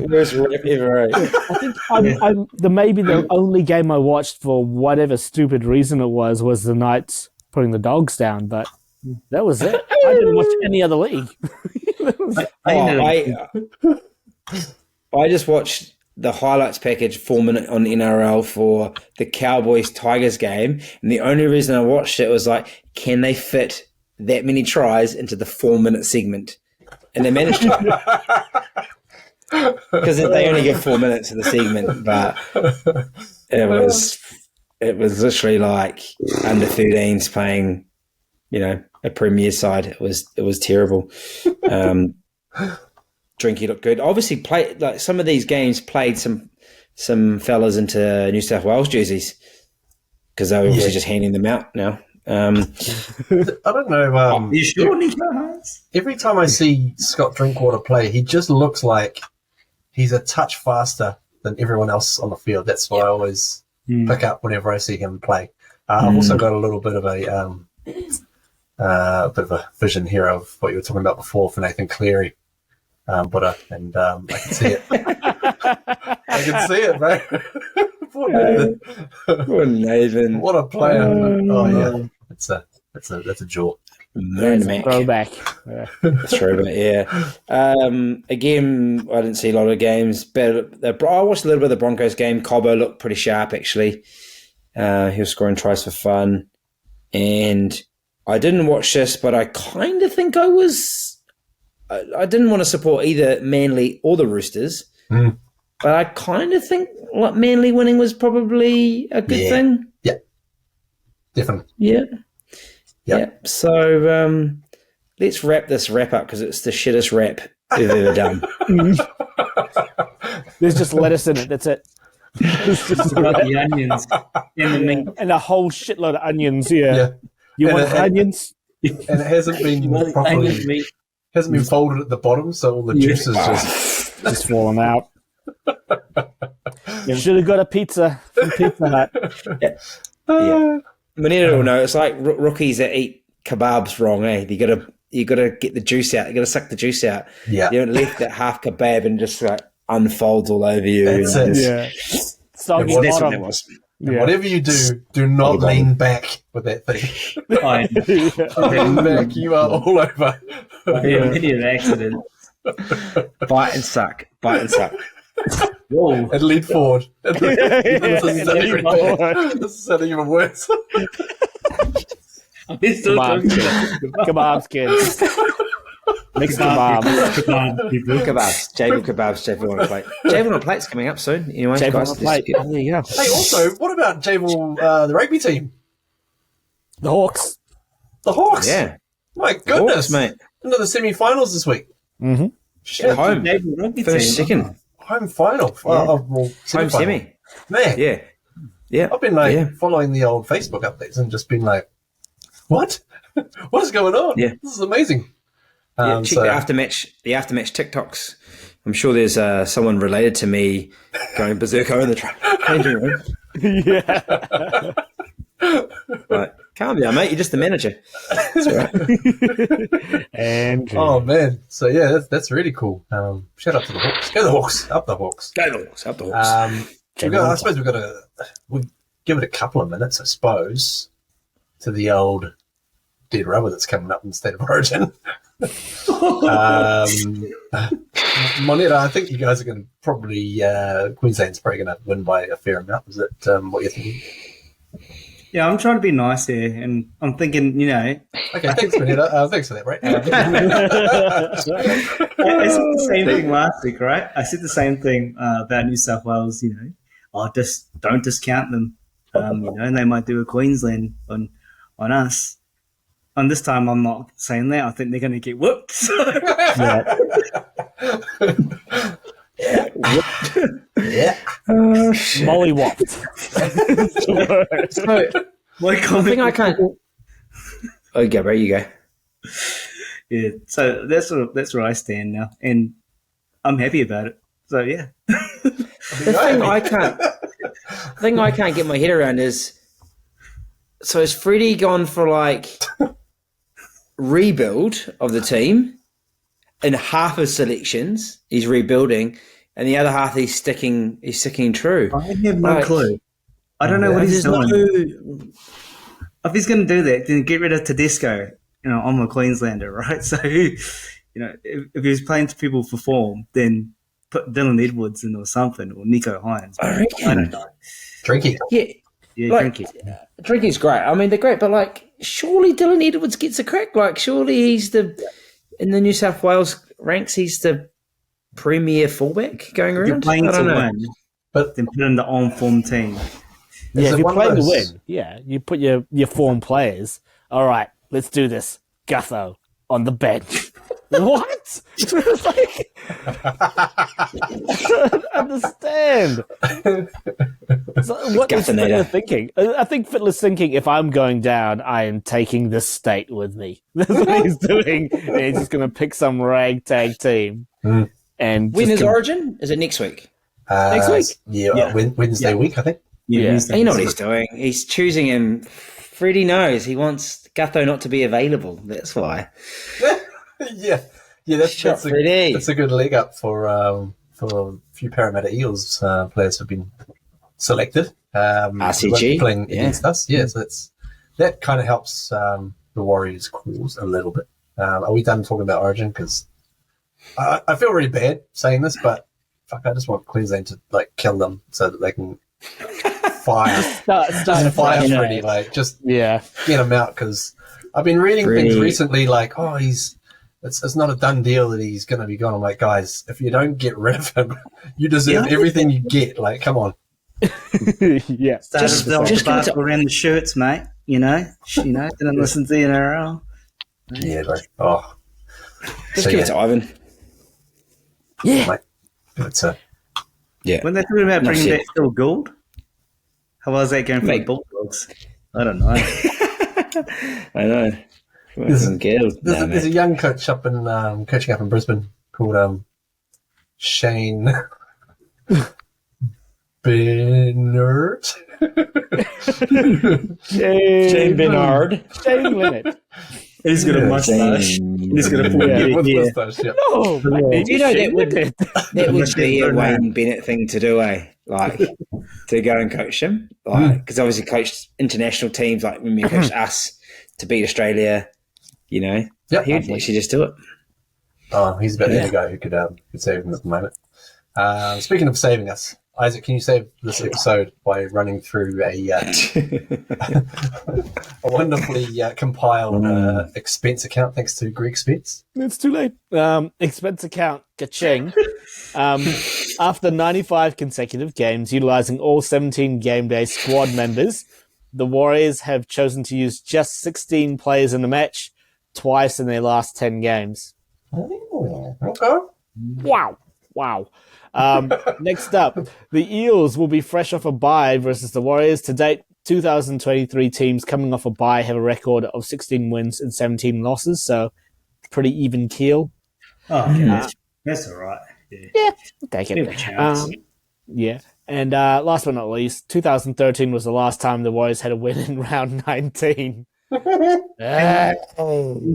worst rep ever. Right? I think maybe the only game I watched for whatever stupid reason it was the Knights putting the Dogs down, but that was it. I didn't watch any other league. I just watched the highlights package 4 minute on NRL for the Cowboys Tigers game, and the only reason I watched it was like, can they fit that many tries into the 4 minute segment? And they managed to, because they only give 4 minutes of the segment, but it was literally like under 13s playing, a Premier side. It was terrible. Drinky looked good. Obviously, some of these games played some fellas into New South Wales jerseys because they're obviously just handing them out now. I don't know. You sure, Nico? Every time I see Scott Drinkwater play, he just looks like he's a touch faster than everyone else on the field. That's what I always pick up whenever I see him play. I've also got a little bit of a vision here of what you were talking about before for Nathan Cleary. I can see it. I can see it, bro. Poor Nathan. Poor Nathan. What a player! Yeah, that's a jaw. Throwback. Yeah. Throwback, yeah. Again, I didn't see a lot of games. But I watched a little bit of the Broncos game. Cobbo looked pretty sharp, actually. He was scoring tries for fun, and I didn't watch this, but I kind of think I didn't want to support either Manly or the Roosters, but I kind of think Manly winning was probably a good thing. Yeah, definitely. Yeah. So let's wrap up because it's the shittest wrap we've ever done. There's just lettuce in it. That's it. It's just The onions and the meat. and a whole shitload of onions. Yeah. You And want onions? And it hasn't been properly. Hasn't been folded at the bottom, so all the juices Just falling out. Should have got a pizza from Pizza Hut. Yeah. Manita will know. It's like rookies that eat kebabs wrong, eh? You gotta get the juice out. You gotta suck the juice out. Yeah. You don't leave that half kebab and just like unfolds all over you. That's it. Yeah. Soggy That's bottom. That was. And whatever you do not lean back with that thing. Lean back, you are all over. Many of accidents. Bite and suck. Whoa. And lean forward. This is sounding even worse. We're still talking about Kebabs, kids. Mixed kebabs. Kebabs. Jabil kebabs. Jabil on a plate. Jabil on a plate's coming up soon. Anyway, Jabil guys, on a plate. just- There you go. Hey, also, what about Jabil, the rugby team? The Hawks. The Hawks? Yeah. My goodness. Hawks, mate. Into the semi-finals this week. Mm-hmm. Shit. Home. rugby First, team. second. Home final. Home semi-final. semi. Man, Yeah. I've been following the old Facebook updates and just been like, what? What is going on? Yeah. This is amazing. Check the aftermatch TikToks. I'm sure there's someone related to me going berserker in the changing room. Yeah. But calm down, mate. You're just the manager. That's all right. And Oh man, so yeah, that's really cool. Shout out to the Hawks. Go the Hawks, up the Hawks. Go the Hawks, up the Hawks. I suppose we'll give it a couple of minutes, I suppose, to the old dead rubber that's coming up in the State of Origin. Moneta, I think you guys are going to probably Queensland's probably going to win by a fair amount. Is it what you're thinking? Yeah, I'm trying to be nice here, and I'm thinking, Okay, thanks, Moneta. Thanks for that, right? I said the same thing last week, right? I said the same thing about New South Wales, just don't discount them, and they might do a Queensland on us. And this time I'm not saying that. I think they're going to get whooped. So. Yeah. mollywopped. My I comment. think I can't. Oh, go, bro. You go. Yeah. So that's where I stand now, and I'm happy about it. So yeah. The thing I can't get my head around is, so is Freddie gone for like rebuild of the team. In half of selections, he's rebuilding, and the other half he's sticking true. I have no clue. I don't know what he's doing. If he's going to do that, then get rid of Tedesco. I'm a Queenslander, right? So, if he's playing to people for form, then put Dylan Edwards in or something, or Nico Hines. I reckon. I don't know. Drinky. Yeah, Drinky. Drinky's great. I mean, they're great, but surely Dylan Edwards gets a crack. Surely he's in the New South Wales ranks, he's the premier fullback going around. You're playing to win, but then put in the on-form team. Yeah, if you're playing to win, you put your form players. All right, let's do this. Gutho on the bench. What? I don't understand. So what is Fittler thinking? I think Fittler's thinking, if I'm going down, I am taking the state with me. That's what he's doing. And he's just going to pick some ragtag team. And when is Origin? Is it next week? Next week? Yeah. Wednesday week, I think. Yeah. You know what he's doing. He's choosing him. Freddie knows he wants Gutho not to be available. That's why. yeah, that's a good leg up for a few Parramatta Eels players who've been selected. RCG playing against us. Yeah, so that kind of helps the Warriors' cause a little bit. Are we done talking about Origin? Because I feel really bad saying this, but fuck, I just want Queensland to kill them so that they can fire Freddie. Get him out, because I've been reading things recently it's not a done deal that he's going to be gone. I'm like, guys, if you don't get rid of him, you deserve everything you get. Come on. Yeah. Just around the shirts, mate. Didn't listen to the NRL. Yeah, Just give it to Ivan. Yeah. When they're talking about bringing back Phil Gould, how was that going for the Bulldogs? I don't know. I know. There's a young coach up in coaching up in Brisbane called Shane Bernard. Shane Bernard. Shane Leonard. He's got a mustache. He's got a mustache. Yeah. Oh, do you know that would be a Wayne Bennett thing to do, to go and coach him, because obviously coached international teams, when we coached us to beat Australia. He would actually just do it. Oh, he's about the only guy who could save him at the moment. Speaking of saving us, Isaac, can you save this episode by running through a wonderfully compiled expense account thanks to Greg Spence? It's too late. Expense account, ka-ching. After 95 consecutive games, utilizing all 17 game day squad members, the Warriors have chosen to use just 16 players in the match, twice in their last 10 games. Oh, okay. Wow. Next up, the Eels will be fresh off a bye versus the Warriors. To date, 2023 teams coming off a bye have a record of 16 wins and 17 losses, so pretty even keel. Oh, okay. That's all right. Yeah, take it. Yeah. And last but not least, 2013 was the last time the Warriors had a win in round 19. Thank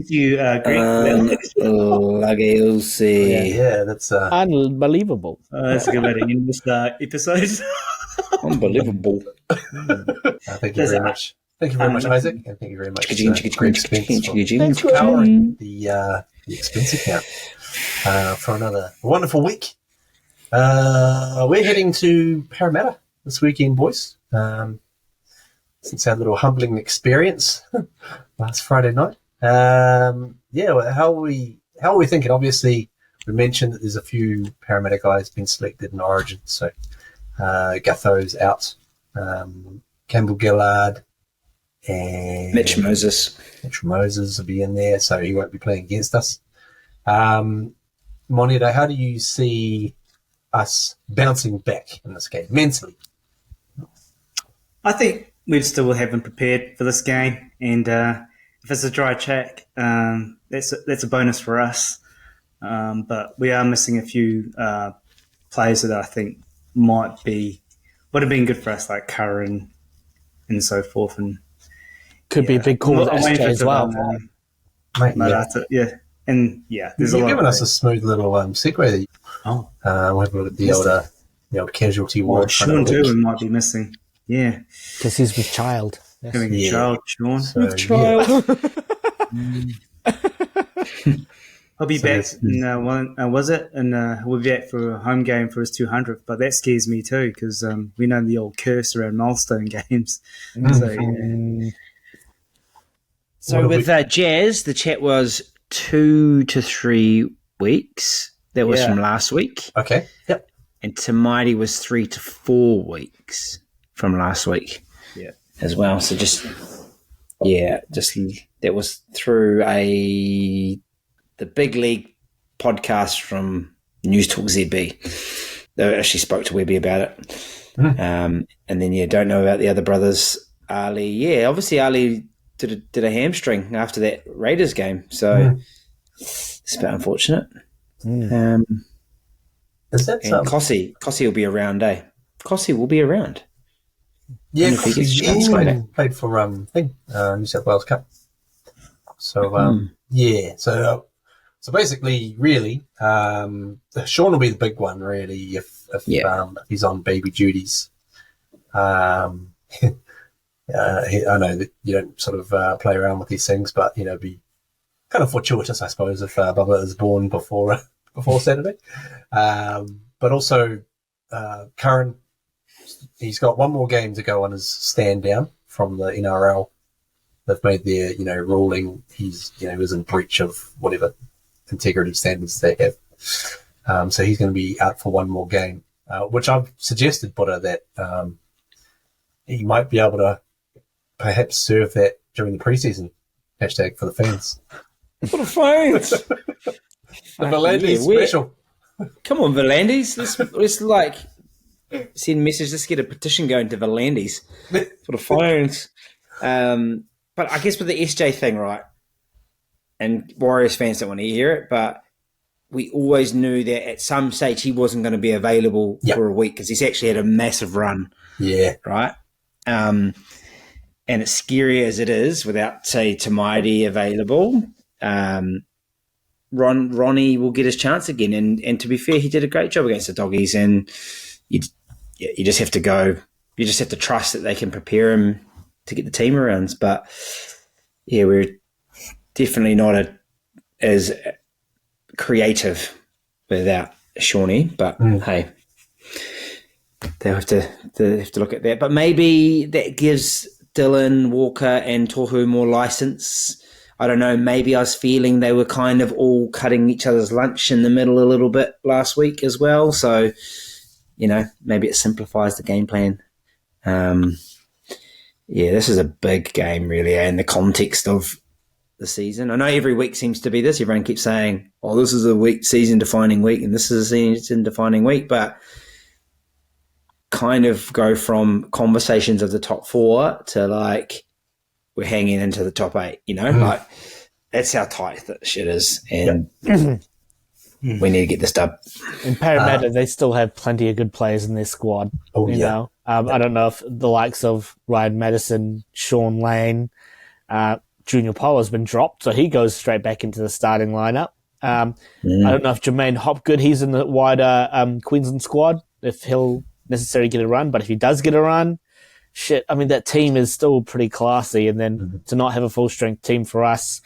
you, Greg. We'll see. Yeah, that's unbelievable. That's a good way to end this episode. Unbelievable. Thank you very much. Thank you very much, Isaac, and thank you very much, Greg Spence, for powering the expense account for another wonderful week. We're heading to Parramatta this weekend, boys. Since our little humbling experience last Friday night. How are we thinking? Obviously, we mentioned that there's a few Parramatta guys been selected in Origin. So Gutho's out, Campbell Gillard, and Mitch Moses will be in there, so he won't be playing against us. Monito, how do you see us bouncing back in this game mentally? I think we still haven't prepared for this game, and if it's a dry track, that's a bonus for us. But we are missing a few players that I think would have been good for us, like Curran and so forth. And could be a big call to SJ as well. Mate, Marata, yeah. And yeah, there's You've a lot given of us a smooth little segue there. Oh, We'll have a look at the old casualty ward. Sean Derwin might be missing. Yeah, Because he's with child. Yes. having a child, Sean. So, yeah. I'll be So back this- in was it? And we'll be back for a home game for his 200th. But that scares me too because we know the old curse around milestone games. So yeah. So with Jazz, the chat was 2 to 3 weeks. That was from last week. Okay. Yep. And Tamighty was 3 to 4 weeks from last week. Yeah. As well. So just that was through the Big League podcast from News Talk ZB. They actually spoke to Webby about it. And then, don't know about the other brothers. Ali, obviously Ali did a hamstring after that Raiders game. So it's a bit unfortunate. Is that And Kossi will be around, eh? Kossi will be around. Yeah, if he gets he's chance, maybe. played for New South Wales Cup. So so basically, really, Sean will be the big one, really, if he's on baby duties. I know that you don't sort of play around with these things, but it'd be kind of fortuitous, I suppose, if Bubba is born before Saturday. But also, Curran, he's got one more game to go on his stand down from the NRL. They've made their ruling. He's was in breach of whatever integrity standards they have. So he's going to be out for one more game, which I've suggested, Buddha, that he might be able to perhaps serve that during the preseason. # for the fans. For the fans. The Valandis special. Come on, Valandis. Let's like send a message. Let's get a petition going to Valandis for the phones. But I guess with the SJ thing, right? And Warriors fans don't want to hear it, but we always knew that at some stage he wasn't going to be available for a week because he's actually had a massive run. Yeah. Right? And as scary as it is, without, say, Tamighty available, Ronnie will get his chance again. And to be fair, he did a great job against the Doggies. And you just have to go. You just have to trust that they can prepare him to get the team around. But, yeah, we're definitely not as creative without Shawnee. But, hey, they'll have to look at that. But maybe that gives Dylan, Walker and Tohu more license. I don't know, maybe I was feeling they were kind of all cutting each other's lunch in the middle a little bit last week as well. So, maybe it simplifies the game plan. This is a big game, really, in the context of the season. I know every week seems to be this. Everyone keeps saying, this is a season-defining week, and this is a season-defining week. But kind of go from conversations of the top 4 to, like, we're hanging into the top 8, like that's how tight that shit is. And we need to get this done. In Parramatta, they still have plenty of good players in their squad. You know? I don't know if the likes of Ryan Madison, Sean Lane, Junior Poll has been dropped, so he goes straight back into the starting lineup. I don't know if Jermaine Hopgood, he's in the wider Queensland squad, if he'll necessarily get a run, but if he does get a run, shit, I mean, that team is still pretty classy. And then to not have a full-strength team for us,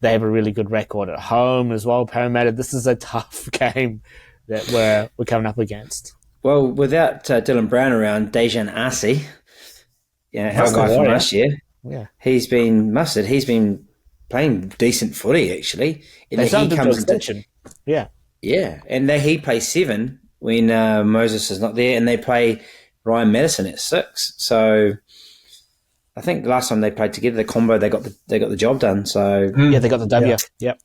they have a really good record at home as well. Parramatta, this is a tough game that we're coming up against. Well, without Dylan Brown around, Dejan Arce, our guy from last year, he's been mustard. He's been playing decent footy, actually. And he comes extension. Yeah, and he plays 7 when Moses is not there, and they play Ryan Madison at 6. So I think last time they played together, the combo they got the job done. So they got the W. Yep.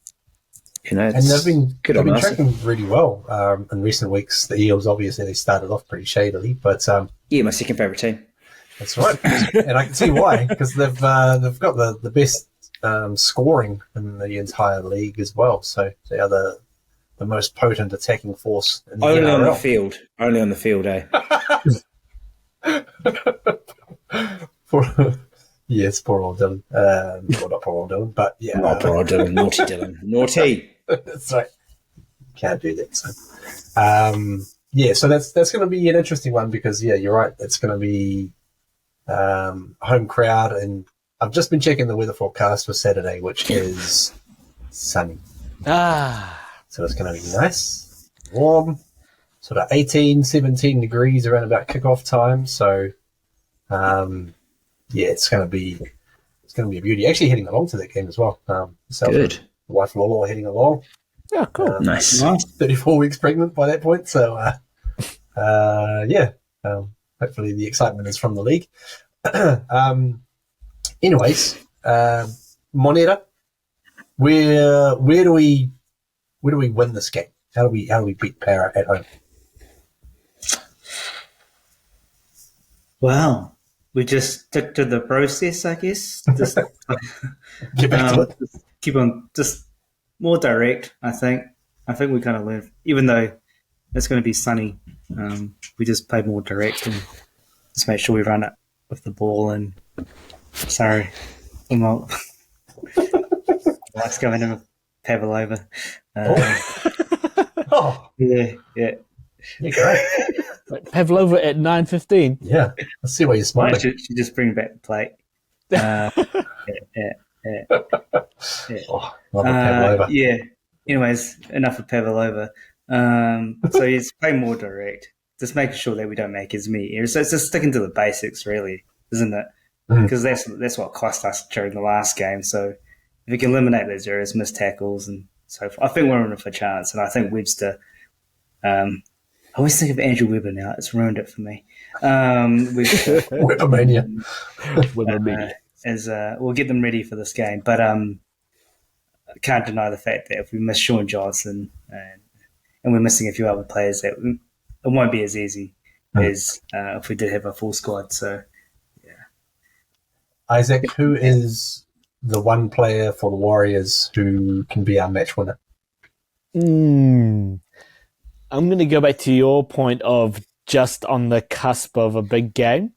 And they've been tracking really well in recent weeks. The Eels, obviously, they started off pretty shadily, but my second favourite team. That's right, and I can see why, because they've got the best scoring in the entire league as well. So they are the most potent attacking force in the Only NRL. Only on the field, eh? Yes, poor old Dylan. Well, not poor old Dylan, but yeah. Not poor old Dylan. Naughty Dylan. Naughty. That's right. Can't do that. So, so that's going to be an interesting one because, yeah, you're right. It's going to be home crowd, and I've just been checking the weather forecast for Saturday, which is sunny. So it's going to be nice, warm, sort of 18, 17 degrees around about kickoff time. So, it's going to be a beauty. Actually, heading along to that game as well. Good. The wife Lola heading along. Yeah, cool. Nice. 34 weeks pregnant by that point. So, hopefully the excitement is from the league. Anyways, Monera, where do we win this game? How do we beat Para at home? Well, we just stick to the process, I guess. Just Get back to it. just keep on just more direct. I think we kind of learn, even though it's going to be sunny. We just play more direct and just make sure we run it with the ball. And sorry, I'm not. Let's go into with Pavlova. Yeah. Yeah, great. Pavlova at 9:15. Yeah, let's see why you're smiling. She just bring back the plate. Yeah. Love Pavlova. Yeah. Anyways, enough of Pavlova. So it's play more direct. Just making sure that we don't make as many errors. So it's just sticking to the basics, really, isn't it? Because that's what cost us during the last game. So if we can eliminate those errors, missed tackles, and so forth, I think we're in for a chance. And I think Webster. I always think of Andrew Webber now. It's ruined it for me. Webster. Webbermania. We'll get them ready for this game. But I can't deny the fact that if we miss Sean Johnson and we're missing a few other players, that it won't be as easy as if we did have a full squad. So, yeah. Isaac, who is the one player for the Warriors who can be our match winner? I'm going to go back to your point of just on the cusp of a big game.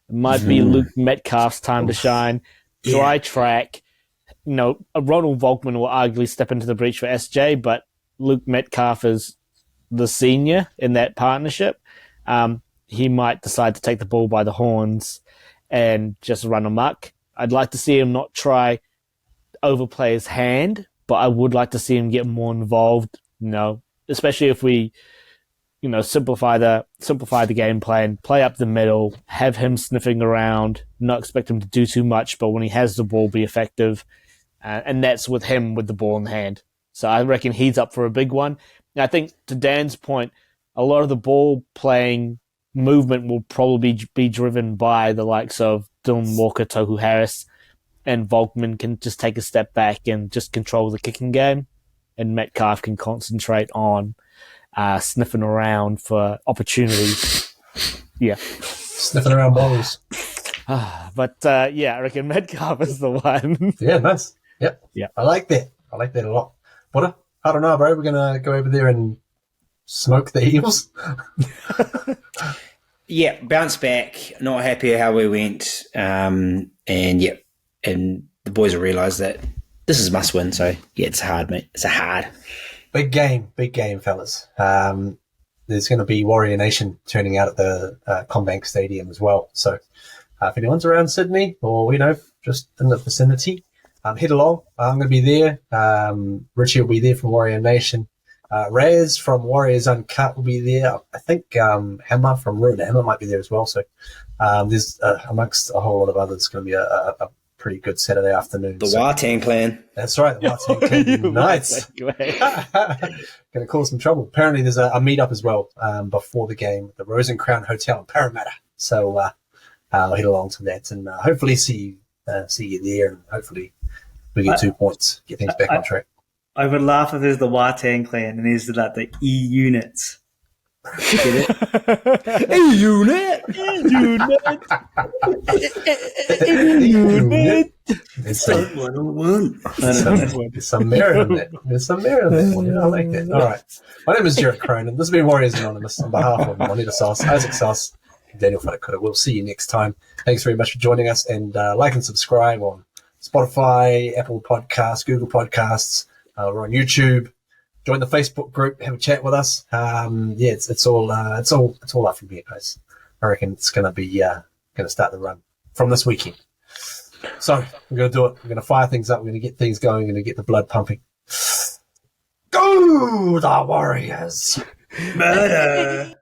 It might be Luke Metcalf's time to shine. Dry track. Ronald Volkman will arguably step into the breach for SJ, but Luke Metcalf is the senior in that partnership. He might decide to take the ball by the horns and just run amok. I'd like to see him not try overplay his hand, but I would like to see him get more involved. Especially if we, simplify the game plan, play up the middle, have him sniffing around, not expect him to do too much, but when he has the ball, be effective. And that's with him with the ball in hand. So I reckon he's up for a big one. And I think to Dan's point, a lot of the ball playing movement will probably be driven by the likes of Dylan Walker, Tohu Harris, and Volkman can just take a step back and just control the kicking game. And Metcalf can concentrate on sniffing around for opportunities. Yeah. Sniffing around balls. But I reckon Metcalf is the one. Yeah, nice. Yep. Yeah. I like that. I like that a lot. What? I don't know, bro. We're going to go over there and smoke the Eagles? Yeah, bounce back. Not happy how we went. And the boys will realise that this is must win. So, yeah, it's hard, mate. It's a hard. Big game, fellas. There's going to be Warrior Nation turning out at the Combank Stadium as well. So if anyone's around Sydney or, just in the vicinity, head along. I'm going to be there. Richie will be there from Warrior Nation. Raz from Warriors Uncut will be there. I think Hammer from Ruin Hammer might be there as well. So there's, amongst a whole lot of others, going to be a pretty good Saturday afternoon. The Watang clan. That's right, the Watang clan. Nice. Going to cause some trouble. Apparently there's a meet-up as well before the game at the Rose and Crown Hotel in Parramatta. So I'll head along to that and hopefully see you there, and hopefully we get 2 points, get things back on track. I would laugh if there's the Watang clan and there's like the E units. E-unit. There's some merit in that. There's some merit in that. Yeah, I like that. All right. My name is Jared Cronin. This has been Warriors Anonymous on behalf of Moneta Sauce, Isaac Sauce, Daniel Whanakura. We'll see you next time. Thanks very much for joining us, and like and subscribe on Spotify, Apple Podcasts, Google Podcasts. We're on YouTube. Join the Facebook group. Have a chat with us. It's all up from here, guys. I reckon it's going to start the run from this weekend. So we're going to do it. We're going to fire things up. We're going to get things going. We're going to get the blood pumping. Go the Warriors! Murder!